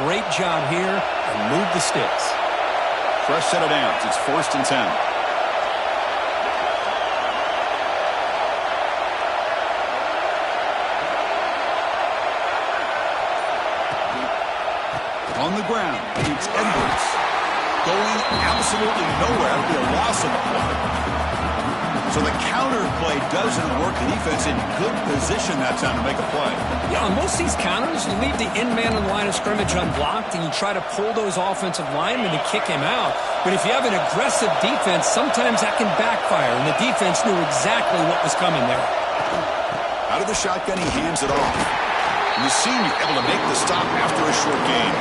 great job here and move the sticks. Fresh set of downs. It's 1st and 10. On the ground, it's Edwards. Going absolutely nowhere. It'll be a loss of the play. So the counter play doesn't work. The defense in good position that time to make a play. Yeah, on most of these counters, you leave the in man on the line of scrimmage unblocked, and you try to pull those offensive linemen to kick him out. But if you have an aggressive defense, sometimes that can backfire, and the defense knew exactly what was coming there. Out of the shotgun, he hands it off. And the senior able to make the stop after a short gain.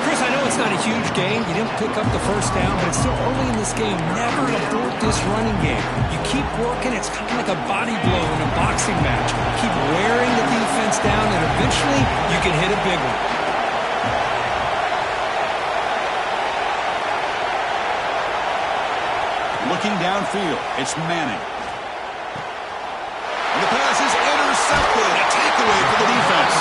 Chris, I know it's not a huge gain. You didn't pick up the first down, but it's still early in this game. Never abort this running game. You keep working. It's kind of like a body blow in a boxing match. Keep wearing the defense down, and eventually you can hit a big one. Looking downfield, it's Manning. And the pass is intercepted. A takeaway for the defense.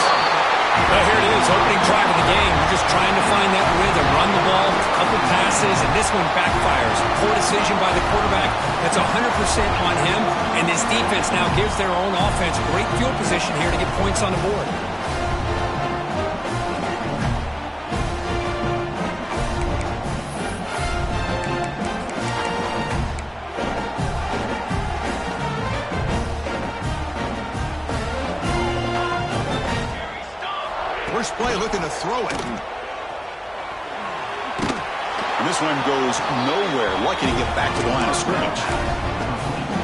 Well, here it is, opening drive of the game. You're just trying to find that rhythm, run the ball, a couple passes, and this one backfires. Poor decision by the quarterback. That's 100% on him, and this defense now gives their own offense great field position here to get points on the board. First play looking to throw it. And this one goes nowhere. Lucky to get back to the line of scrimmage.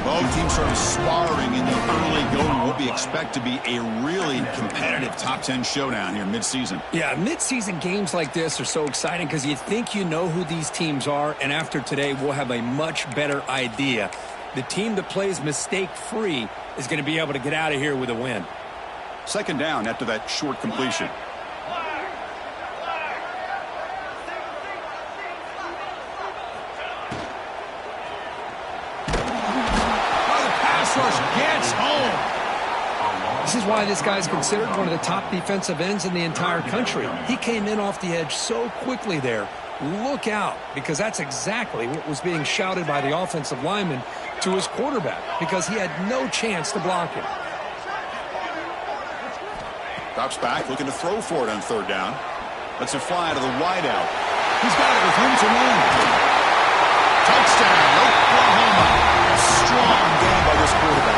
Both teams sort of sparring in the early going. What we expect to be a really competitive top 10 showdown here mid-season. Yeah, mid-season games like this are so exciting because you think you know who these teams are, and after today we'll have a much better idea. The team that plays mistake-free is going to be able to get out of here with a win. Second down after that short completion. Oh, the pass rush gets home. This is why this guy's considered one of the top defensive ends in the entire country. He came in off the edge so quickly there. Look out, because that's exactly what was being shouted by the offensive lineman to his quarterback, because he had no chance to block him. Drops back, looking to throw for it on third down. Lets it fly to the wideout. He's got it with room to run. Touchdown, Oklahoma. A strong game by this quarterback.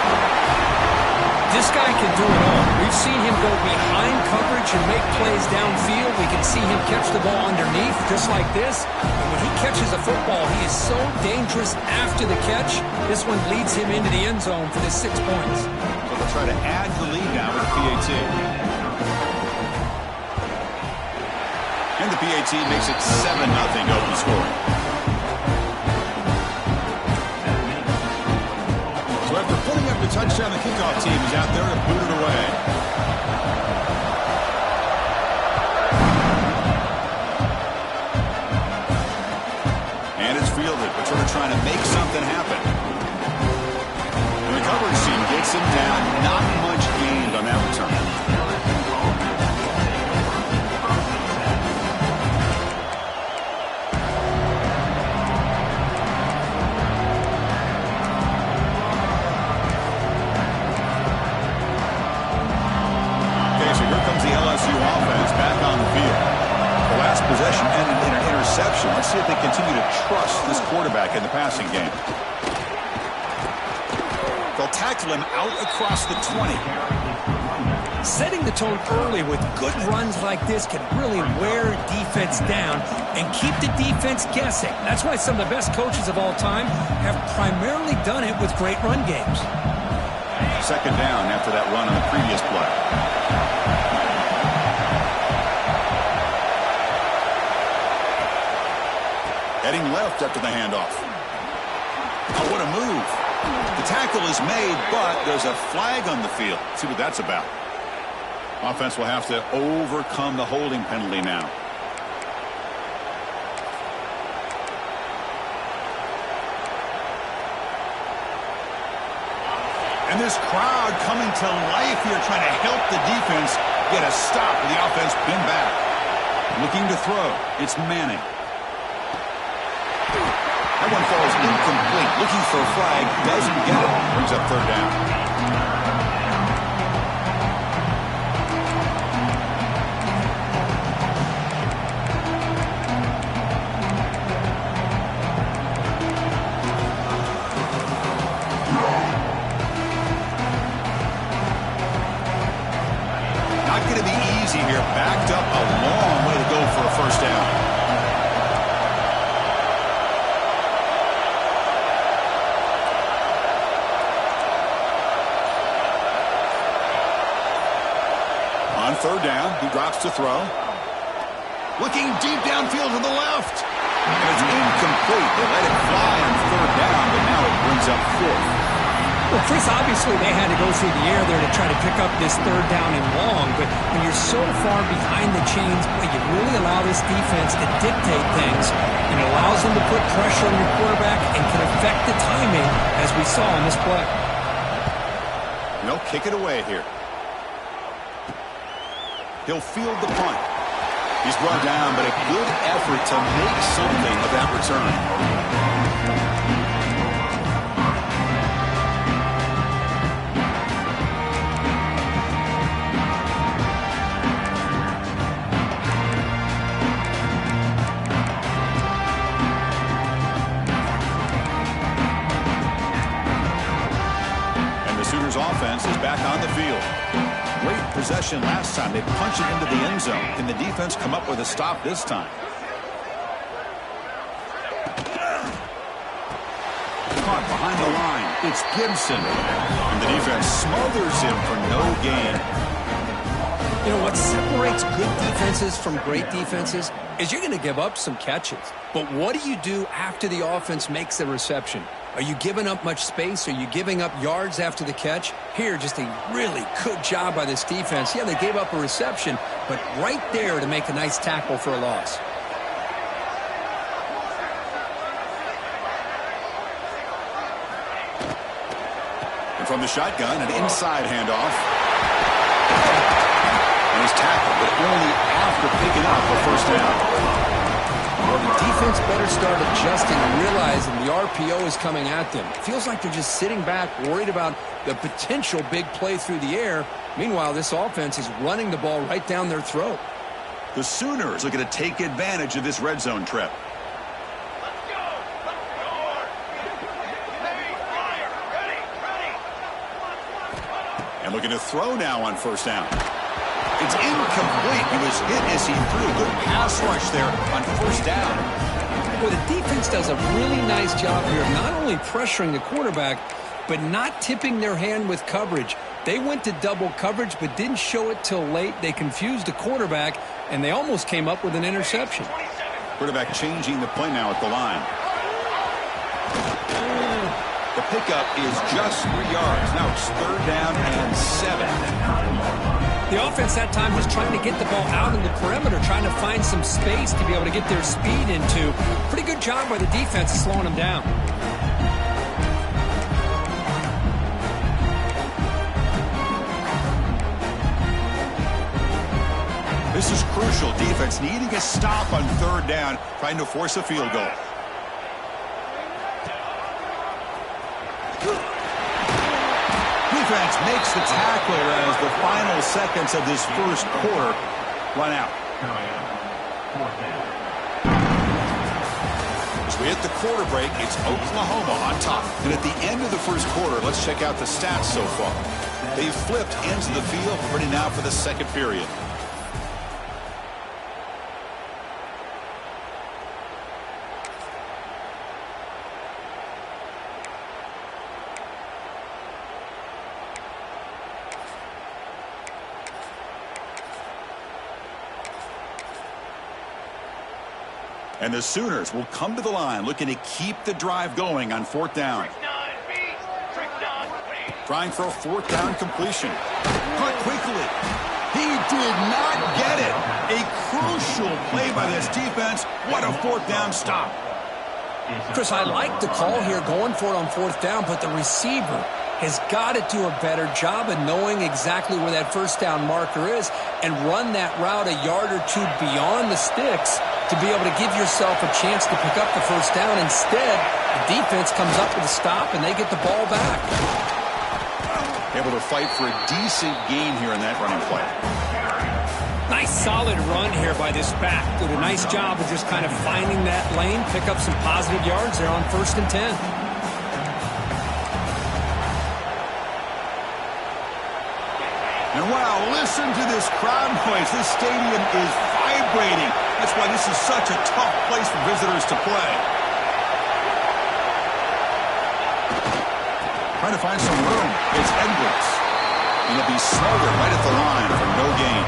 This guy can do it all. We've seen him go behind coverage and make plays downfield. We can see him catch the ball underneath just like this. And when he catches a football, he is so dangerous after the catch. This one leads him into the end zone for the 6 points. So they'll try to add the lead now with the PAT. And the PAT makes it 7-0 open scoring. So after putting up the touchdown, the kickoff team is out there to boot it away. And it's fielded, but sort of trying to make something happen. And the coverage team gets him down. Not much gained on that return. Possession ended in an interception. Let's see if they continue to trust this quarterback in the passing game. They'll tackle him out across the 20. Setting the tone early with good runs like this can really wear defense down and keep the defense guessing. That's why some of the best coaches of all time have primarily done it with great run games. Second down after that run on the previous play. Heading left after the handoff. Oh, what a move. The tackle is made, but there's a flag on the field. Let's see what that's about. Offense will have to overcome the holding penalty now. And this crowd coming to life here, trying to help the defense get a stop with the offense pinned back. Looking to throw. It's Manning. That one falls incomplete. Looking for a flag. Doesn't get it. Brings up third down. Not going to be easy here. Backed up a long way to go for a first down. On third down, he drops to throw. Looking deep downfield to the left. And it's incomplete. They let it fly on third down, but now it brings up fourth. Well, Chris, obviously they had to go through the air there to try to pick up this third down and long, but when you're so far behind the chains, boy, you really allow this defense to dictate things, and it allows them to put pressure on your quarterback and can affect the timing, as we saw in this play. No, kick it away here. He'll field the punt. He's brought down, but a good effort to make something of that return. And the Sooners offense is back on the field. Great possession last time. They punched it into the end zone. Can the defense come up with a stop this time? Caught behind the line. It's Gibson. And the defense smothers him for no gain. You know, what separates good defenses from great defenses is you're going to give up some catches. But what do you do after the offense makes the reception? Are you giving up much space? Are you giving up yards after the catch? Here, just a really good job by this defense. Yeah, they gave up a reception, but right there to make a nice tackle for a loss. And from the shotgun, an inside handoff. And he's tackled, but only after picking up a first down. Well, the defense better start adjusting and realizing the RPO is coming at them. It feels like they're just sitting back, worried about the potential big play through the air. Meanwhile, this offense is running the ball right down their throat. The Sooners are going to take advantage of this red zone trip. And looking to throw now on first down. It's incomplete. He was hit as he threw. Good pass rush there on first down. Well, the defense does a really nice job here of not only pressuring the quarterback, but not tipping their hand with coverage. They went to double coverage, but didn't show it till late. They confused the quarterback, and they almost came up with an interception. Quarterback changing the play now at the line. The pickup is just 3 yards. Now it's third down and 7. The offense that time was trying to get the ball out in the perimeter, trying to find some space to be able to get their speed into. Pretty good job by the defense of slowing them down. This is crucial. Defense needing a stop on third down, trying to force a field goal. Defense makes the tackle as the final seconds of this first quarter run out. As we hit the quarter break, it's Oklahoma on top. And at the end of the first quarter, let's check out the stats so far. They've flipped ends of the field, ready now for the second period. And the Sooners will come to the line looking to keep the drive going on fourth down. Trying for a fourth down completion. Caught quickly. He did not get it. A crucial play by this defense. What a fourth down stop. Chris, I like the call here going for it on fourth down, but the receiver has got to do a better job of knowing exactly where that first down marker is and run that route a yard or two beyond the sticks to be able to give yourself a chance to pick up the first down. Instead, the defense comes up with a stop and they get the ball back. Able to fight for a decent gain here in that running play. Nice solid run here by this back. Did a nice job of just kind of finding that lane, pick up some positive yards there on 1st and 10. And wow, listen to this crowd noise. This stadium is vibrating. That's why this is such a tough place for visitors to play. Trying to find some room. It's Edwards. And he'll be smothered right at the line for no gain.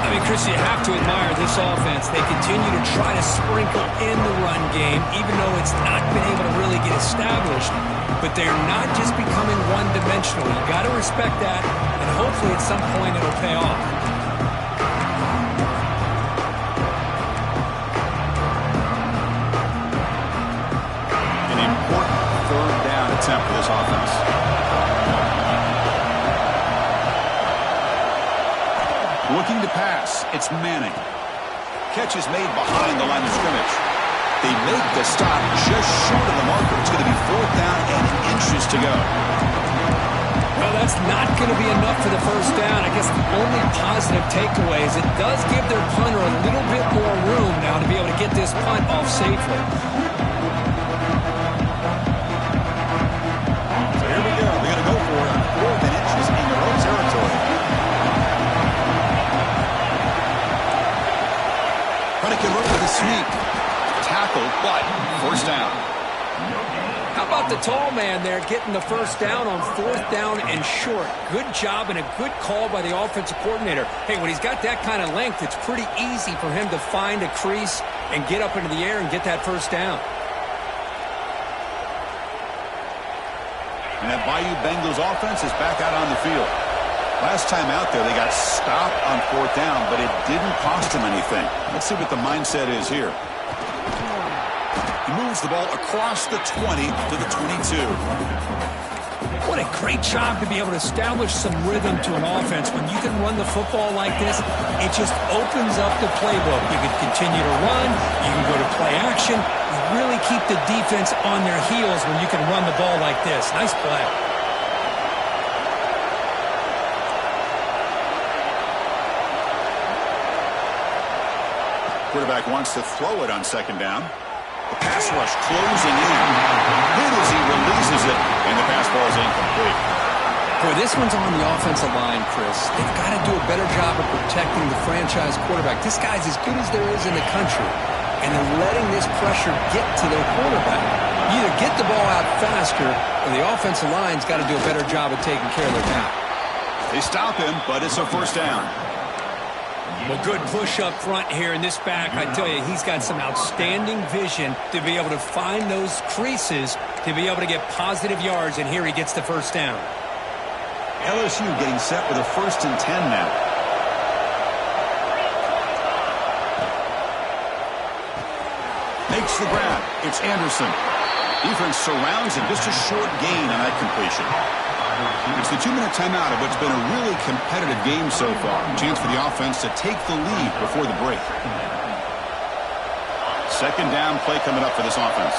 I mean, Chris, you have to admire this offense. They continue to try to sprinkle in the run game, even though it's not been able to really get established. But they're not just becoming one-dimensional. You got to respect that, and hopefully at some point it'll pay off. An important 3rd down attempt for this offense. Looking to pass, it's Manning. Catch is made behind the line of scrimmage. They make the stop just short of the marker. It's going to be 4th down and inches to go. Well, that's not going to be enough for the first down. I guess the only positive takeaway is it does give their punter a little bit more room now to be able to get this punt off safely. So here we go. They're going to go for it on 4th and inches in their own territory. Trying to convert with a sweep. Tackled, but 1st down. How about the tall man there getting the first down on 4th down and short? Good job and a good call by the offensive coordinator. Hey, when he's got that kind of length, it's pretty easy for him to find a crease and get up into the air and get that first down. And that Bayou Bengals offense is back out on the field. Last time out there, they got stopped on 4th down, but it didn't cost them anything. Let's see what the mindset is here. He moves the ball across the 20 to the 22. What a great job to be able to establish some rhythm to an offense. When you can run the football like this, it just opens up the playbook. You can continue to run. You can go to play action. You really keep the defense on their heels when you can run the ball like this. Nice play. Quarterback wants to throw it on 2nd down. The pass rush closing in. Hit as he releases it, and the pass ball is incomplete. Boy, this one's on the offensive line, Chris. They've got to do a better job of protecting the franchise quarterback. This guy's as good as there is in the country, and they're letting this pressure get to their quarterback. You either get the ball out faster, or the offensive line's got to do a better job of taking care of their back. They stop him, but it's a 1st down. Well, good push up front here in this back. I tell you, he's got some outstanding vision to be able to find those creases to be able to get positive yards, and here he gets the first down. LSU getting set with a 1st and 10 now. Makes the grab. It's Anderson. Defense surrounds him. Just a short gain on that completion. It's the 2-minute timeout of what's been a really competitive game so far. Chance for the offense to take the lead before the break. 2nd down play coming up for this offense.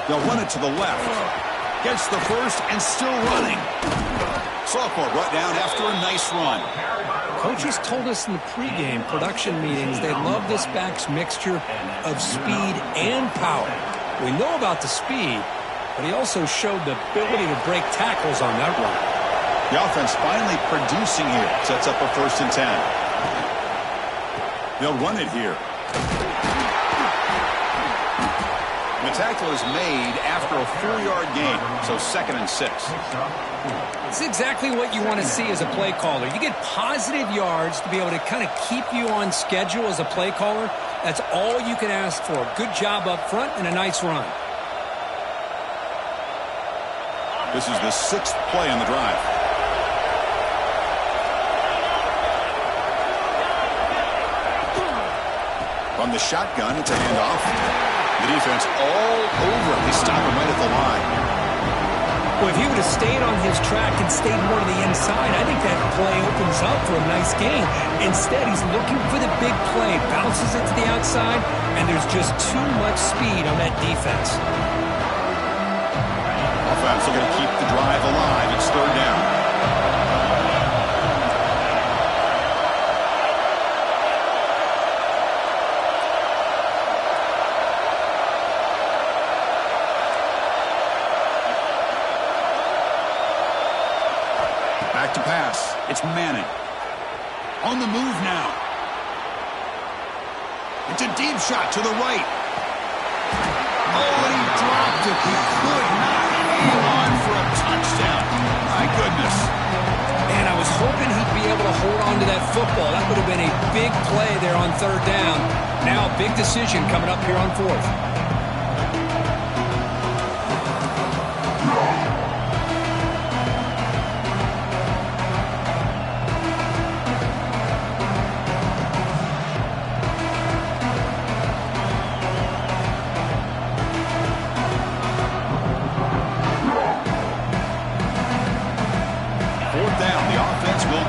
They'll run it to the left. Gets the first and still running. Sophomore brought down after a nice run. Coaches told us in the pregame production meetings they love this back's mixture of speed and power. We know about the speed, but he also showed the ability to break tackles on that run. The offense finally producing here. Sets up a 1st and 10. They'll run it here. The tackle is made after a 4-yard gain, so 2nd and 6. It's exactly what you want to see as a play caller. You get positive yards to be able to kind of keep you on schedule as a play caller. That's all you can ask for. Good job up front and a nice run. This is the 6th play on the drive. From the shotgun, it's a handoff. The defense all over it. They stop him right at the line. Well, if he would have stayed on his track and stayed more to the inside, I think that play opens up for a nice gain. Instead, he's looking for the big play, bounces it to the outside, and there's just too much speed on that defense. Offense looking to keep the drive alive. It's third down. Back to pass. It's Manning. On the move now. It's a deep shot to the right. Oh, and he dropped it. He could not hang on for a touchdown. My goodness. And I was hoping he'd be able to hold on to that football. That would have been a big play there on third down. Now a big decision coming up here on fourth.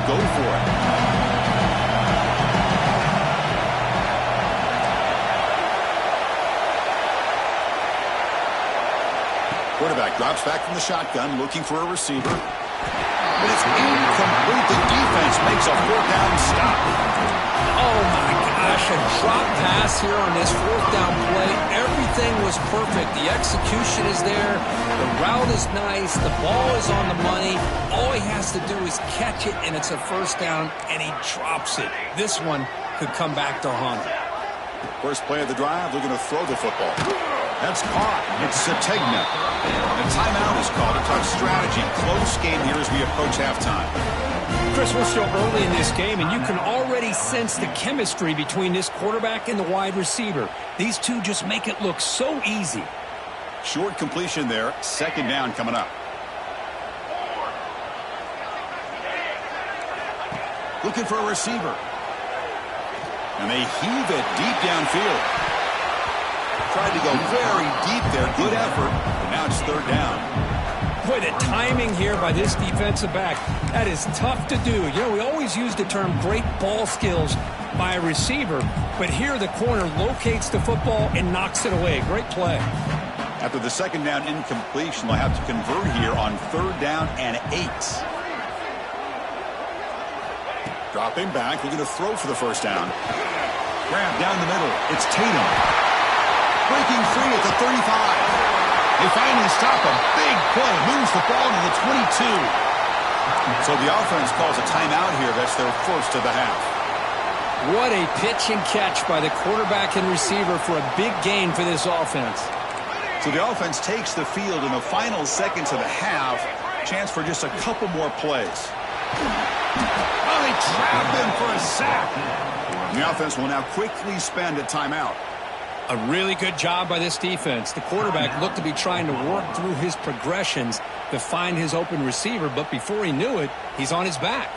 Go for it. Quarterback drops back from the shotgun, looking for a receiver. But it's incomplete. The defense makes a fourth down stop. Oh, my gosh, a drop pass here on this fourth down play. Everything was perfect. The execution is there. The route is nice. The ball is on the money. All he has to do is catch it, and it's a first down, and he drops it. This one could come back to haunt him. First play of the drive, looking to throw the football. That's caught. It's Sategna. The timeout is called. A tough strategy. Close game here as we approach halftime. Chris, we're still early in this game, and you can already sense the chemistry between this quarterback and the wide receiver. These two just make it look so easy. Short completion there. Second down coming up. Looking for a receiver. And they heave it deep downfield. Tried to go very deep there. Good effort. But now it's third down. Boy, the timing here by this defensive back, that is tough to do. You know, we always use the term great ball skills by a receiver, but here the corner locates the football and knocks it away. Great play. After the second down incompletion, they'll have to convert here on third down and 8. Dropping back, looking to throw for the first down. Grab down the middle. It's Tatum. Breaking free at the 35. They finally stop him. Big play. Moves the ball to the 22. So the offense calls a timeout here. That's their first of the half. What a pitch and catch by the quarterback and receiver for a big gain for this offense. So the offense takes the field in the final seconds of the half. Chance for just a couple more plays. Oh, they trap him for a sack. The offense will now quickly spend a timeout. A really good job by this defense. The quarterback looked to be trying to work through his progressions to find his open receiver, but before he knew it, he's on his back.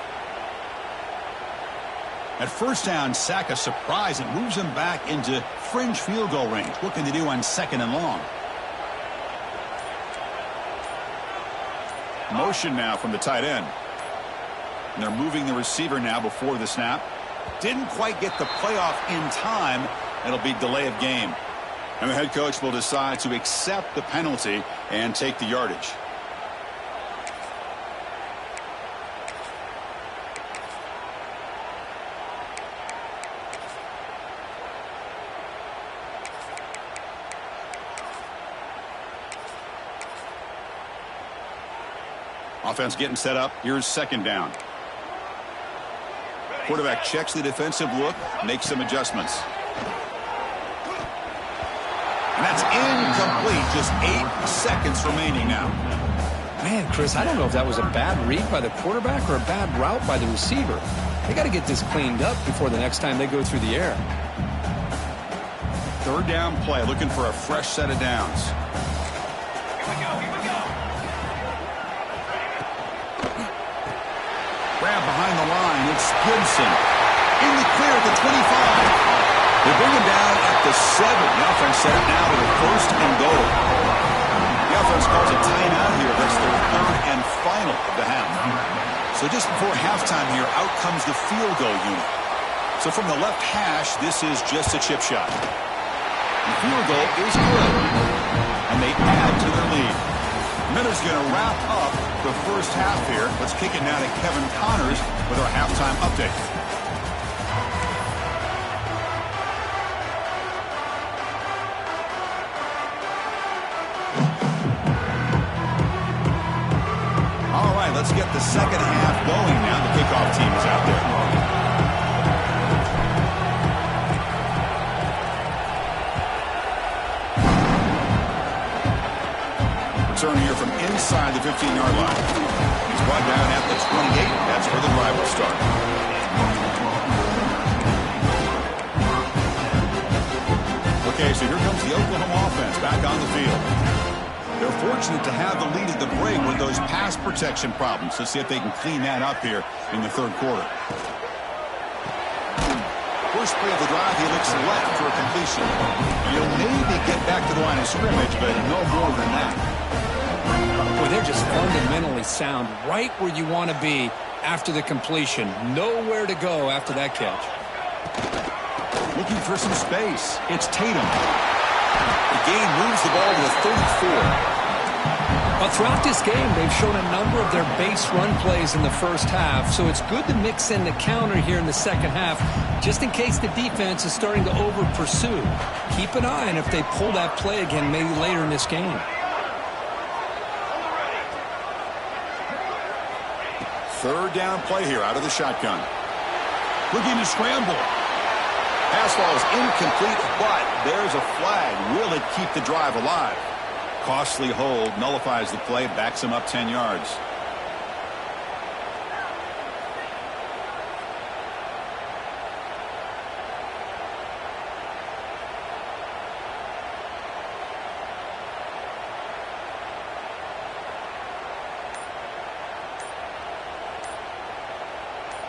At first down, sack a surprise. It moves him back into fringe field goal range. Looking to do on second and long. Motion now from the tight end. And they're moving the receiver now before the snap. Didn't quite get the playoff in time. It'll be delay of game. And the head coach will decide to accept the penalty and take the yardage. Offense getting set up. Here's second down. Quarterback checks the defensive look, makes some adjustments. And that's incomplete. Just 8 seconds remaining now. Man, Chris, I don't know if that was a bad read by the quarterback or a bad route by the receiver. They got to get this cleaned up before the next time they go through the air. Third down play, looking for a fresh set of downs. Here we go. Grab behind the line. It's Gibson. In the clear at the 25. They bring him down at the 7. The offense set it now with a 1st and goal. The offense calls a timeout here. That's their 3rd and final of the half. So just before halftime here, out comes the field goal unit. So from the left hash, this is just a chip shot. The field goal is good, and they add to their lead. Miller's going to wrap up the first half here. Let's kick it now to Kevin Connors with our halftime update. All right, let's get the second half going now. The kickoff team is out there. Return here from inside the 15-yard line. He's brought down at the 28. That's where the drive will start. Okay, so here comes the Oklahoma offense back on the field. They're fortunate to have the lead at the break with those pass protection problems. Let's see if they can clean that up here in the 3rd quarter. First play of the drive, he looks left for a completion. He'll maybe get back to the line of scrimmage, but no more than that. Boy, they're just fundamentally sound right where you want to be after the completion. Nowhere to go after that catch. Looking for some space. It's Tatum. The gain moves the ball to the 34. Well, throughout this game, they've shown a number of their base run plays in the first half, so it's good to mix in the counter here in the second half, just in case the defense is starting to over-pursue. Keep an eye on if they pull that play again maybe later in this game. Third down play here out of the shotgun. Looking to scramble. Pass ball is incomplete, but there's a flag. Will it keep the drive alive? Costly hold, nullifies the play, backs him up 10 yards.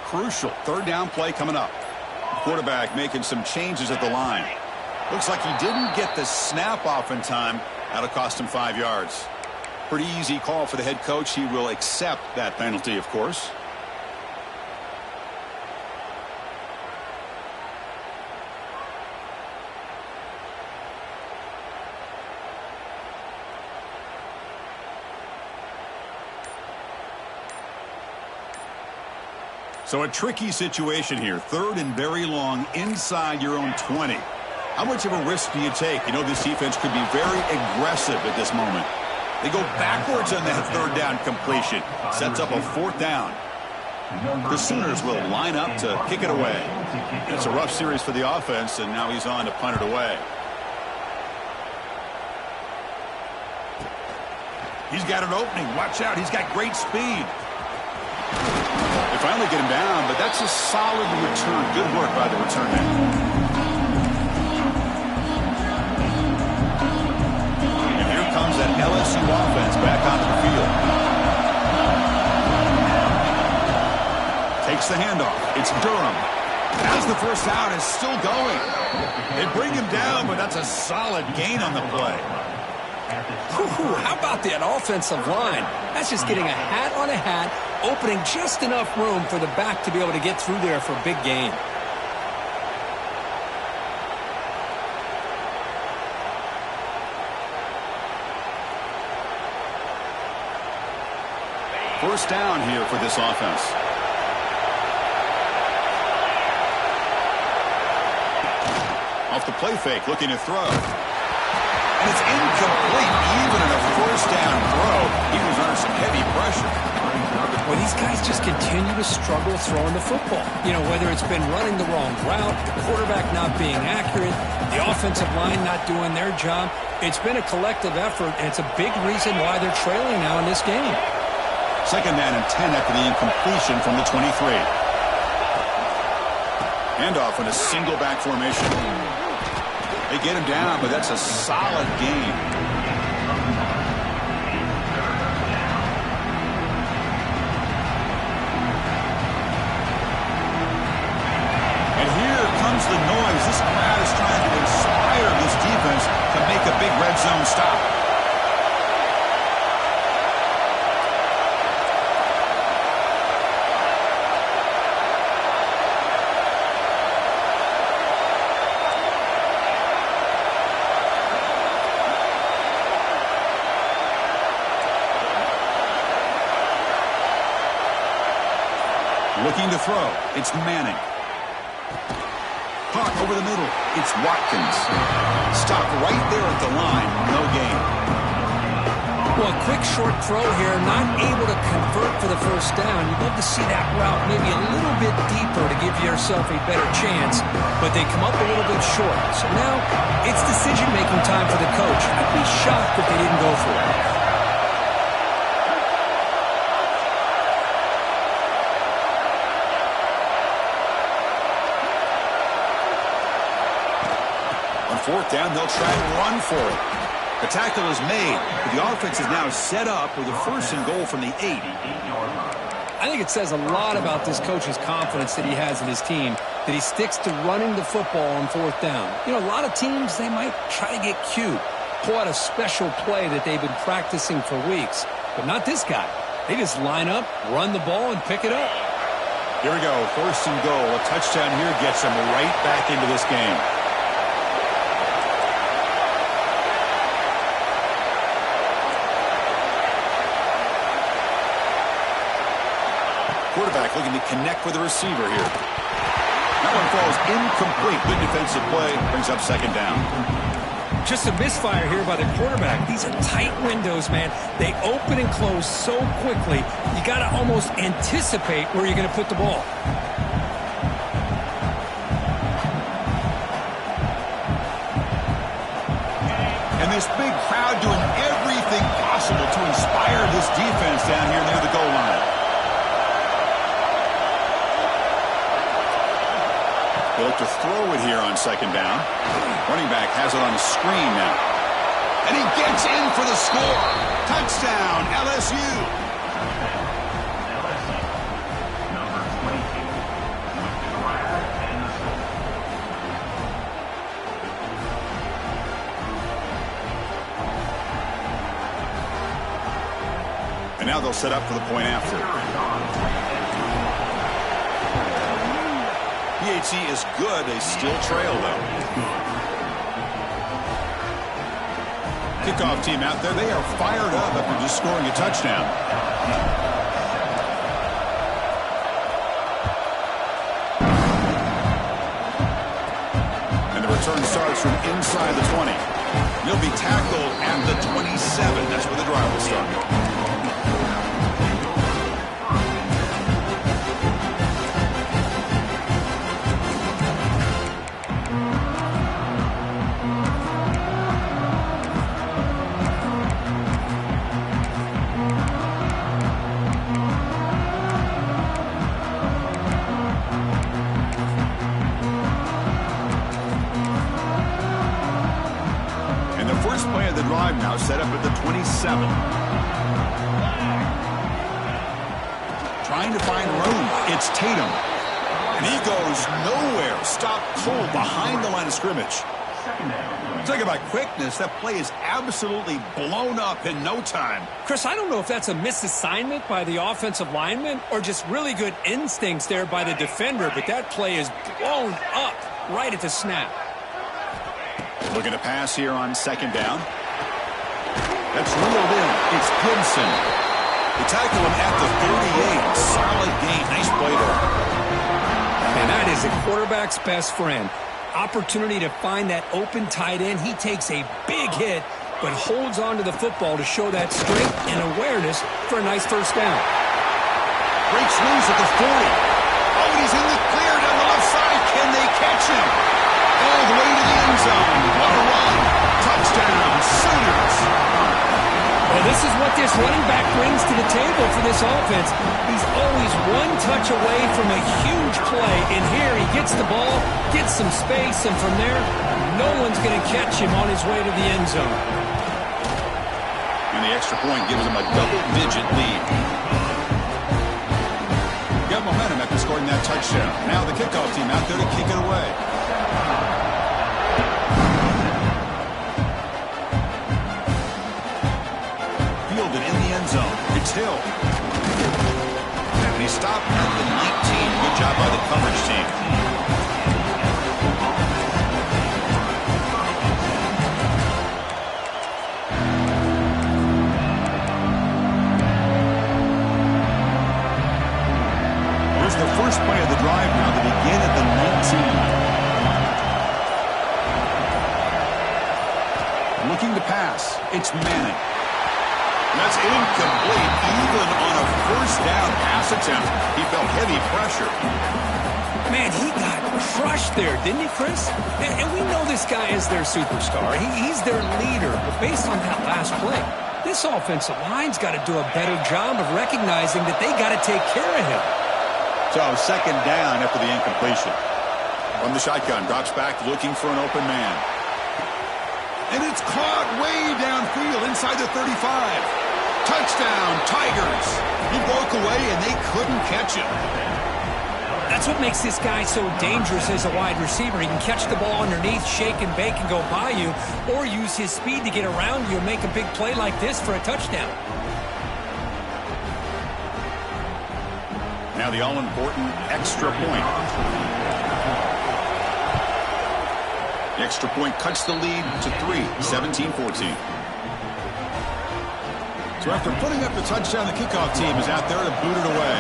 Crucial third down play coming up. Quarterback making some changes at the line. Looks like he didn't get the snap off in time. That'll cost him 5 yards. Pretty easy call for the head coach. He will accept that penalty, of course. So a tricky situation here. 3rd and very long inside your own 20. How much of a risk do you take? You know, this defense could be very aggressive at this moment. They go backwards on that 3rd down completion. Sets up a 4th down. The Sooners will line up to kick it away. It's a rough series for the offense, and now he's on to punt it away. He's got an opening. Watch out. He's got great speed. They finally get him down, but that's a solid return. Good work by the return man. And here comes that LSU offense back onto the field. Takes the handoff. It's Durham. As the first down is still going. They bring him down, but that's a solid gain on the play. How about that offensive line? That's just getting a hat on a hat, opening just enough room for the back to be able to get through there for a big gain. First down here for this offense. Off the play fake, looking to throw. And it's incomplete. Even in a first down throw, he was under some heavy pressure. Well, these guys just continue to struggle throwing the football. You know, whether it's been running the wrong route, the quarterback not being accurate, the offensive line not doing their job. It's been a collective effort, and it's a big reason why they're trailing now in this game. Second down and 10 after the incompletion from the 23. Handoff in a single back formation. They get him down, but that's a solid gain. And here comes the noise. This crowd is red zone stop. Looking to throw. It's Manning. Caught over the middle. It's Watkins. Stopped right there at the line. No gain. Well, a quick short throw here. Not able to convert for the first down. You'd love to see that route maybe a little bit deeper to give yourself a better chance. But they come up a little bit short. So now it's decision-making time for the coach. I'd be shocked if they didn't go for it. Fourth down, they'll try and run for it. The tackle is made, but the offense is now set up with a first and goal from the 8. I think it says a lot about this coach's confidence that he has in his team, that he sticks to running the football on fourth down. You know, a lot of teams, they might try to get cute, pull out a special play that they've been practicing for weeks, but not this guy. They just line up, run the ball, and pick it up. Here we go, first and goal. A touchdown here gets them right back into this game. Quarterback looking to connect with the receiver here. That one falls incomplete. Good defensive play. Brings up second down. Just a misfire here by the quarterback. These are tight windows, man. They open and close so quickly. You got to almost anticipate where you're going to put the ball. And this big crowd doing everything possible to inspire this defense down here near the goal line. They look to throw it here on second down. Running back has it on the screen now. And he gets in for the score. Touchdown, LSU. Number 22, and now they'll set up for the point after. PHC is good. They still trail, though. Kickoff team out there. They are fired up after just scoring a touchdown. And the return starts from inside the 20. He'll be tackled at the 27. That's where the drive will start. Now set up at the 27. Trying to find room. It's Tatum. And he goes nowhere. Stop cold behind the line of scrimmage. Talk about quickness. That play is absolutely blown up in no time. Chris, I don't know if that's a misassignment by the offensive lineman or just really good instincts there by the defender, but that play is blown up right at the snap. Looking to pass here on second down. That's reeled in. It's Gibson. They tackle him at the 38. Solid gain. Nice play there. And that is a quarterback's best friend. Opportunity to find that open tight end. He takes a big hit, but holds on to the football to show that strength and awareness for a nice first down. Breaks loose at the 40. Oh, he's in the clear down the left side. Can they catch him? All the way to the end zone. What a run. Touchdown, Sooners. Well, this is what this running back brings to the table for this offense. He's always one touch away from a huge play. And here he gets the ball, gets some space, and from there, no one's going to catch him on his way to the end zone. And the extra point gives him a double-digit lead. Got momentum after scoring that touchdown. Now the kickoff team out there to kick it away. zone. It's Hill. And he stopped at the 19. Good job by the coverage team. Here's the first play of the drive now. They begin at the 19. Looking to pass. It's Manning. That's incomplete, even on a first down pass attempt. He felt heavy pressure. Man, he got crushed there, didn't he, Chris? And we know this guy is their superstar. He's their leader. But based on that last play, this offensive line's got to do a better job of recognizing that they got to take care of him. So second down after the incompletion. From the shotgun, drops back looking for an open man. And it's caught way downfield inside the 35. Touchdown, Tigers. He broke away and they couldn't catch him. That's what makes this guy so dangerous as a wide receiver. He can catch the ball underneath, shake and bake and go by you, or use his speed to get around you and make a big play like this for a touchdown. Now the all-important extra point. The extra point cuts the lead to 3, 17-14. So after putting up the touchdown, the kickoff team is out there to boot it away.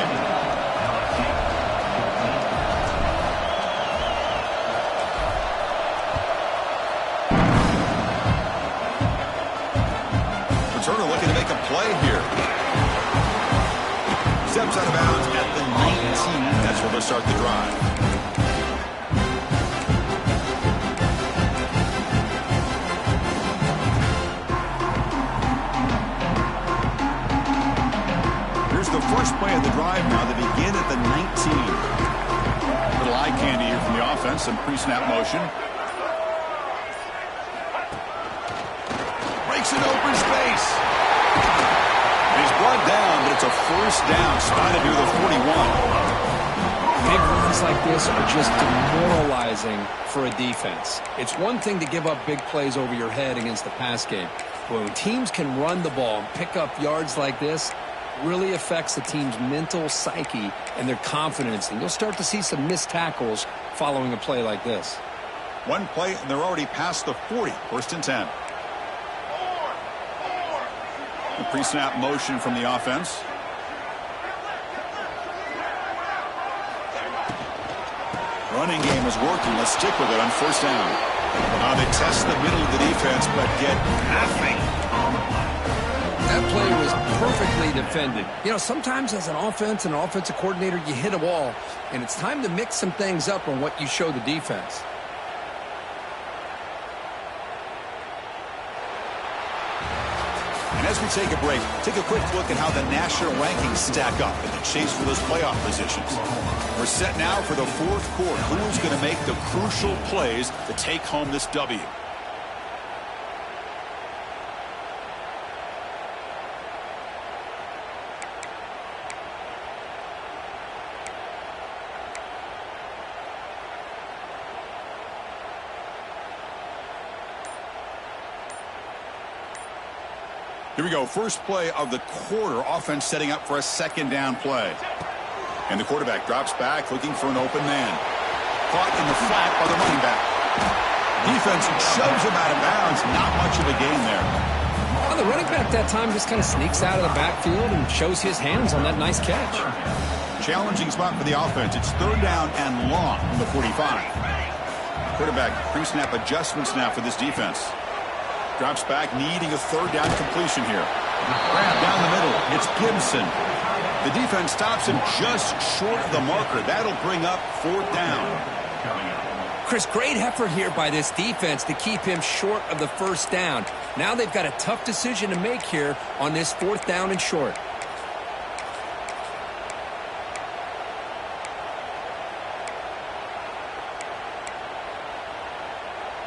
Returner looking to make a play here. Steps out of bounds at the 19. That's where they'll start the drive. Here's the first play of the drive now. They begin at the 19. Little eye candy here from the offense. Some pre-snap motion. Breaks an open space. He's brought down, but it's a first down, spotted near the 41. Big runs like this are just demoralizing for a defense. It's one thing to give up big plays over your head against the pass game. But when teams can run the ball and pick up yards like this, it really affects the team's mental psyche and their confidence. And you'll start to see some missed tackles following a play like this. One play, and they're already past the 40. First and 10. The pre-snap motion from the offense. Running game is working. Let's stick with it on first down. They test the middle of the defense, but get nothing. That play was perfectly defended. You know, sometimes as an offense and an offensive coordinator, you hit a wall, and it's time to mix some things up on what you show the defense. And as we take a break, take a quick look at how the national rankings stack up in the chase for those playoff positions. We're set now for the fourth quarter. Who's going to make the crucial plays to take home this W? Here we go. First play of the quarter. Offense setting up for a second down play. And the quarterback drops back looking for an open man. Caught in the flat by the running back. Defense shoves him out of bounds. Not much of a gain there. Well, the running back that time just kind of sneaks out of the backfield and shows his hands on that nice catch. Challenging spot for the offense. It's third down and long from the 45. Quarterback pre-snap adjustments now for this defense. Drops back, needing a third down completion here. Grab down the middle. It's Gibson. The defense stops him just short of the marker. That'll bring up fourth down. Chris, great effort here by this defense to keep him short of the first down. Now they've got a tough decision to make here on this fourth down and short.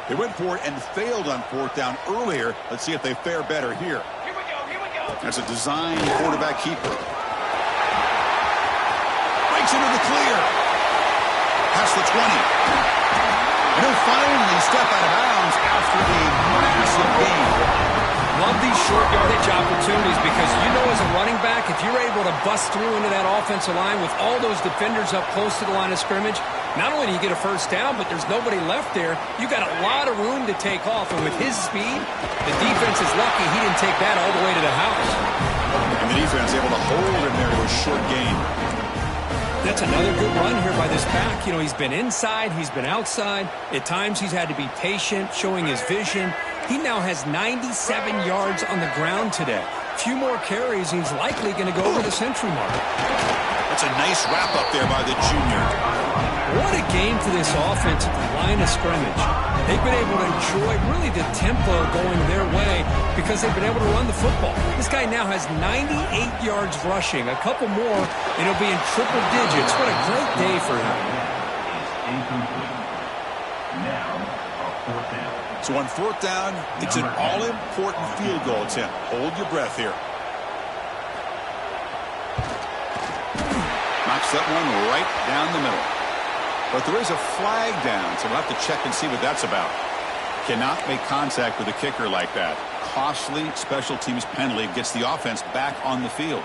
They went for it and failed on fourth down earlier. Let's see if they fare better here. Here we go. That's a design quarterback keeper. Breaks into the clear. Past the 20. And he'll finally step out of bounds after a massive gain. Love these short yardage opportunities because you know as a running back, if you're able to bust through into that offensive line with all those defenders up close to the line of scrimmage, not only do you get a first down, but there's nobody left there. You got a lot of room to take off, and with his speed, the defense is lucky he didn't take that all the way to the house. And the defense able to hold him there to a short gain. That's another good run here by this back. You know, he's been inside, he's been outside. At times he's had to be patient, showing his vision. He now has 97 yards on the ground today. A few more carries, he's likely going to go over the century mark. That's a nice wrap-up there by the junior. What a game for this offense at the line of scrimmage. They've been able to enjoy really the tempo going their way because they've been able to run the football. This guy now has 98 yards rushing, a couple more, and he'll be in triple digits. What a great day for him. Incomplete. Now, a fourth down. So on fourth down, it's an all-important field goal attempt. Hold your breath here. Knocks that one right down the middle. But there is a flag down, so we'll have to check and see what that's about. Cannot make contact with a kicker like that. Costly special teams penalty gets the offense back on the field.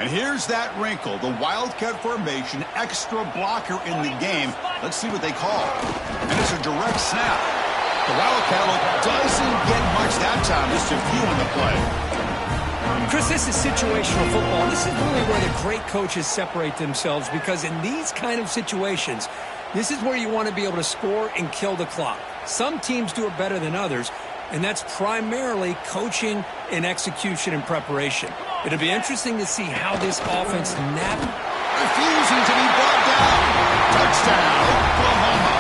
And here's that wrinkle, the Wildcat formation, extra blocker in the game. Let's see what they call. And it's a direct snap. The Wildcat look doesn't get much that time, just a few on the play. Chris, this is situational football. This is really where the great coaches separate themselves because in these kind of situations, this is where you want to be able to score and kill the clock. Some teams do it better than others, and that's primarily coaching and execution and preparation. It'll be interesting to see how this offense Refusing to be brought down. Touchdown, Oklahoma.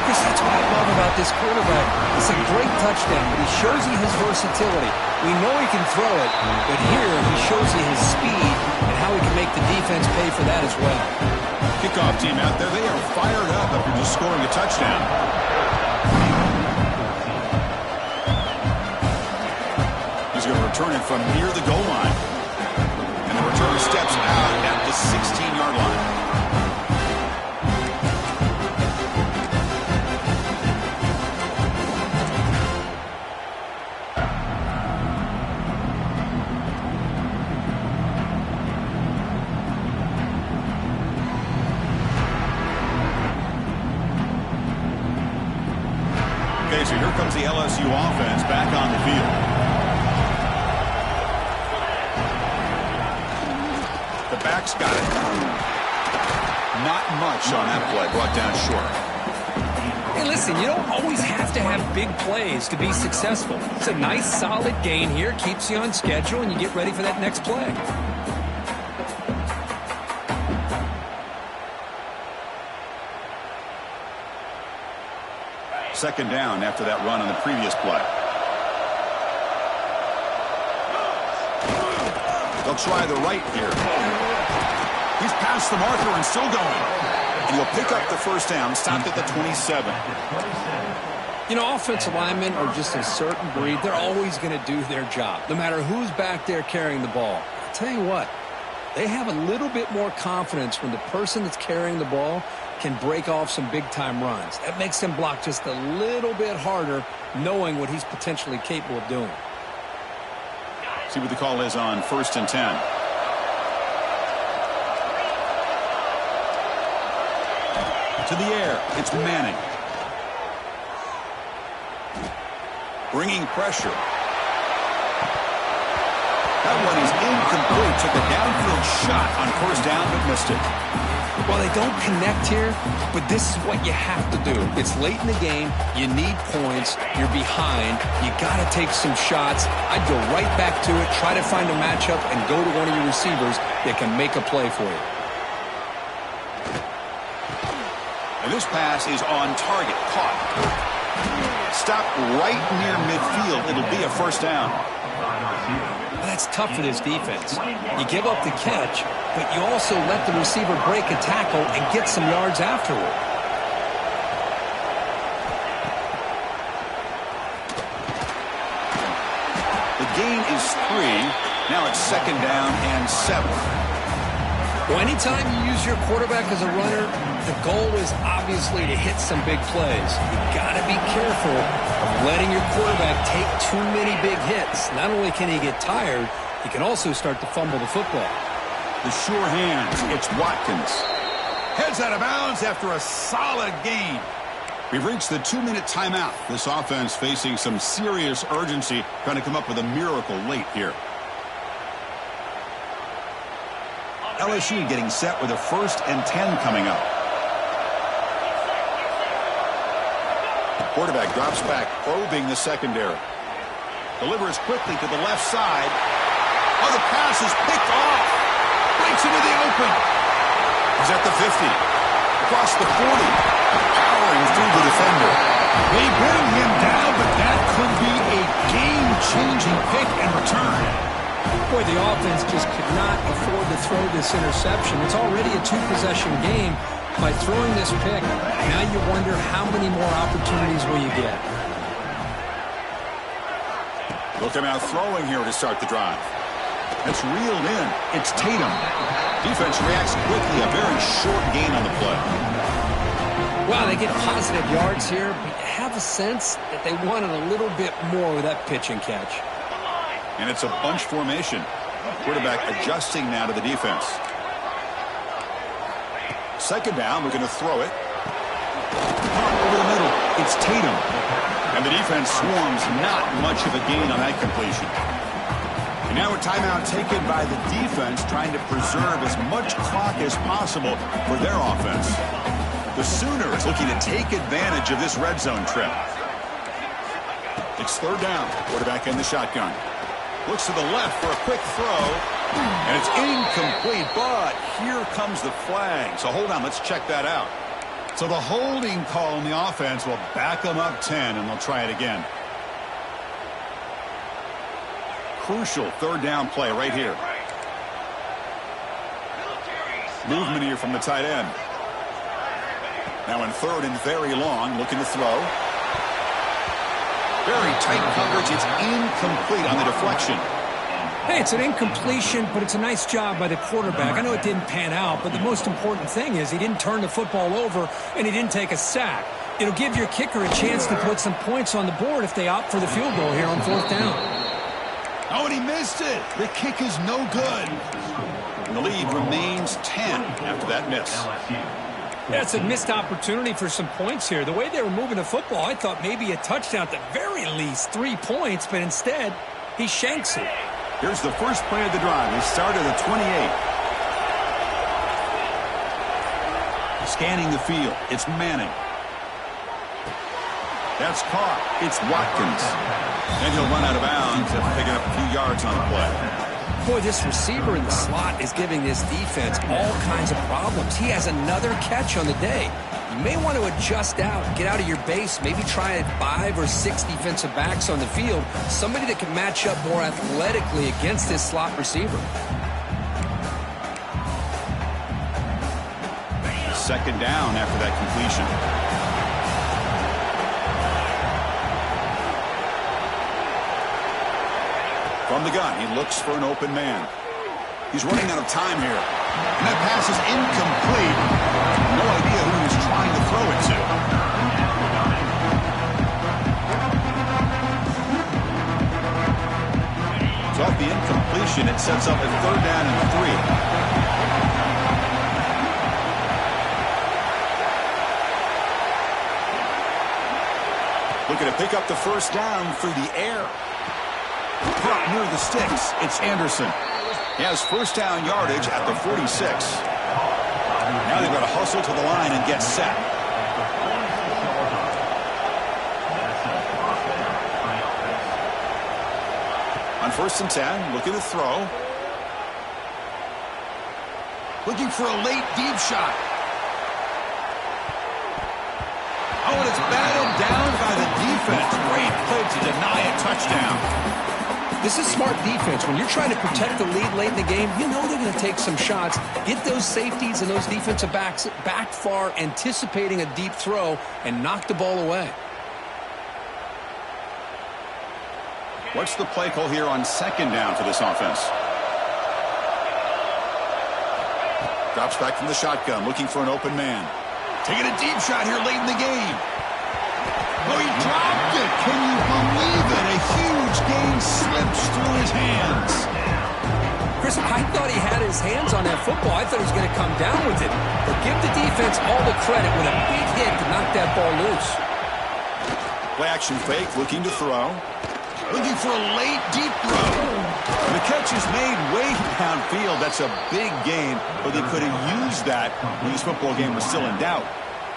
Chris, that's what I love about this quarterback. It's a great touchdown, but he shows you his versatility. We know he can throw it, but here he shows you his speed and how he can make the defense pay for that as well. Kickoff team out there, they are fired up after just scoring a touchdown. He's going to return it from near the goal line. And the return steps out at the 16-yard line. Okay, so here comes the LSU offense back on the field. The back's got it. Not much on that play, brought down short. Hey, listen, you don't always have to have big plays to be successful. It's a nice, solid gain here, keeps you on schedule, and you get ready for that next play. Second down after that run on the previous play. They'll try the right here. He's past the marker and still going. And he'll pick up the first down, stopped at the 27. You know, offensive linemen are just a certain breed. They're always going to do their job, no matter who's back there carrying the ball. I'll tell you what, they have a little bit more confidence when the person that's carrying the ball can break off some big-time runs. That makes them block just a little bit harder, knowing what he's potentially capable of doing. See what the call is on 1st and 10. To the air, it's Manning. Bringing pressure. That one is incomplete. Took a downfield shot on first down, but missed it. Well, they don't connect here, but this is what you have to do. It's late in the game. You need points. You're behind. You got to take some shots. I'd go right back to it, try to find a matchup, and go to one of your receivers that can make a play for you. And this pass is on target. Caught. Stopped right near midfield. It'll be a first down. That's tough for this defense. You give up the catch, but you also let the receiver break a tackle and get some yards afterward. The gain is 3. Now it's second down and 7. Well, anytime you use your quarterback as a runner, the goal is obviously to hit some big plays. You got to be careful of letting your quarterback take too many big hits. Not only can he get tired, he can also start to fumble the football. The sure hands. It's Watkins. Heads out of bounds after a solid gain. We've reached the 2-minute timeout. This offense facing some serious urgency, trying to come up with a miracle late here. LSU getting set with a 1st and 10 coming up. Quarterback drops back, probing the secondary. Delivers quickly to the left side. Oh, the pass is picked off. Breaks into the open. He's at the 50. Across the 40. Powering through the defender. They bring him down, but that could be a game-changing pick and return. Boy, the offense just could not afford to throw this interception. It's already a 2-possession game. By throwing this pick, now you wonder how many more opportunities will you get. Look him out throwing here to start the drive. It's reeled in. It's Tatum. Defense reacts quickly. A very short gain on the play. Wow, they get positive yards here, but you have a sense that they wanted a little bit more with that pitch and catch. And it's a bunch formation. Quarterback adjusting now to the defense. 2nd down, we're going to throw it. Over the middle, it's Tatum. And the defense swarms, not much of a gain on that completion. And now a timeout taken by the defense, trying to preserve as much clock as possible for their offense. The Sooners looking to take advantage of this red zone trip. It's 3rd down. Quarterback in the shotgun. Looks to the left for a quick throw. And it's incomplete, but here comes the flag. So hold on, let's check that out. So the holding call on the offense will back them up 10, and they'll try it again. Crucial 3rd down play right here. Movement here from the tight end. Now in 3rd and very long, looking to throw. Very tight coverage. It's incomplete on the deflection. Hey, it's an incompletion, but it's a nice job by the quarterback. I know it didn't pan out, but the most important thing is he didn't turn the football over and he didn't take a sack. It'll give your kicker a chance to put some points on the board if they opt for the field goal here on 4th down. Oh, and he missed it. The kick is no good. The lead remains 10 after that miss. That's a missed opportunity for some points here. The way they were moving the football, I thought maybe a touchdown, at the very least 3 points, but instead he shanks it. Here's the first play of the drive. He started at 28. Scanning the field. It's Manning. That's caught. It's Watkins. And he'll run out of bounds after picking up a few yards on the play. Boy, this receiver in the slot is giving this defense all kinds of problems. He has another catch on the day. You may want to adjust out, get out of your base, maybe try 5 or 6 defensive backs on the field, somebody that can match up more athletically against this slot receiver. 2nd down after that completion. From the gun, he looks for an open man. He's running out of time here. And that pass is incomplete. No idea who he was trying to throw it to. So off the incompletion, it sets up a 3rd down and 3. Looking to pick up the 1st down through the air. Brought near the sticks. It's Anderson. He has 1st down yardage at the 46. Now they've got to hustle to the line and get set. On 1st and 10, looking to throw. Looking for a late deep shot. Oh, and it's batted down by the defense. Great play to deny a touchdown. This is smart defense. When you're trying to protect the lead late in the game, you know they're going to take some shots. Get those safeties and those defensive backs back far, anticipating a deep throw, and knock the ball away. What's the play call here on 2nd down for this offense? Drops back from the shotgun, looking for an open man. Taking a deep shot here late in the game. Oh, he dropped it. Can you believe it? A huge gain slips through his hands. Chris, I thought he had his hands on that football. I thought he was going to come down with it. But give the defense all the credit with a big hit to knock that ball loose. Play action fake, looking to throw. Looking for a late deep throw. And the catch is made way downfield. That's a big gain, but they could have used that when this football game was still in doubt.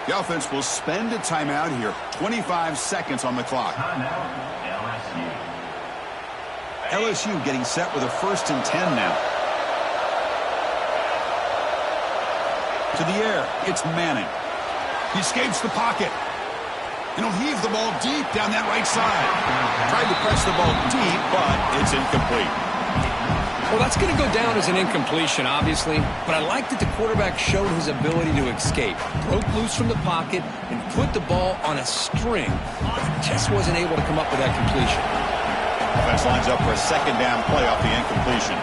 The offense will spend a timeout here. 25 seconds on the clock. LSU getting set with a 1st and 10 now. To the air, it's Manning. He escapes the pocket. And he'll heave the ball deep down that right side. Tried to press the ball deep, but it's incomplete. Well, that's going to go down as an incompletion, obviously. But I like that the quarterback showed his ability to escape. Broke loose from the pocket and put the ball on a string. Just wasn't able to come up with that completion. Offense lines up for a 2nd down play off the incompletion.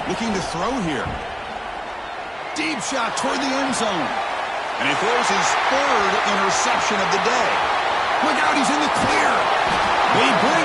Looking to throw here. Deep shot toward the end zone. And he throws his 3rd interception of the day. Look out, he's in the clear. They bring